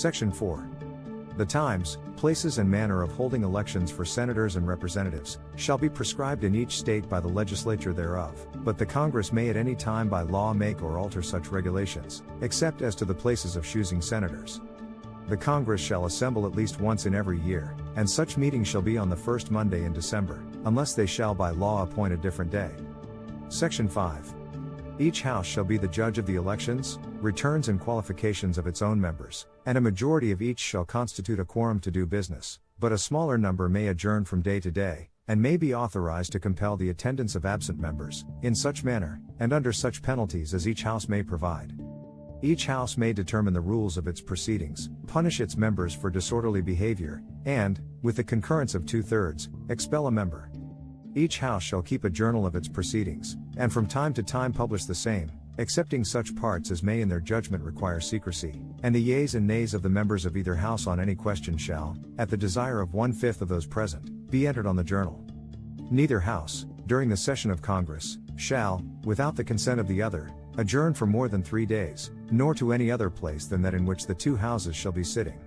Section 4. The times, places and manner of holding elections for senators and representatives shall be prescribed in each state by the legislature thereof, but the Congress may at any time by law make or alter such regulations, except as to the places of choosing senators. The Congress shall assemble at least once in every year, and such meeting shall be on the first Monday in December, unless they shall by law appoint a different day. Section 5. Each house shall be the judge of the elections, returns and qualifications of its own members, and a majority of each shall constitute a quorum to do business, but a smaller number may adjourn from day to day, and may be authorized to compel the attendance of absent members, in such manner, and under such penalties as each house may provide. Each house may determine the rules of its proceedings, punish its members for disorderly behavior, and, with the concurrence of 2/3, expel a member. Each house shall keep a journal of its proceedings, and from time to time publish the same, excepting such parts as may in their judgment require secrecy, and the yeas and nays of the members of either house on any question shall, at the desire of 1/5 of those present, be entered on the journal. Neither house, during the session of Congress, shall, without the consent of the other, adjourn for more than 3 days, nor to any other place than that in which the two houses shall be sitting.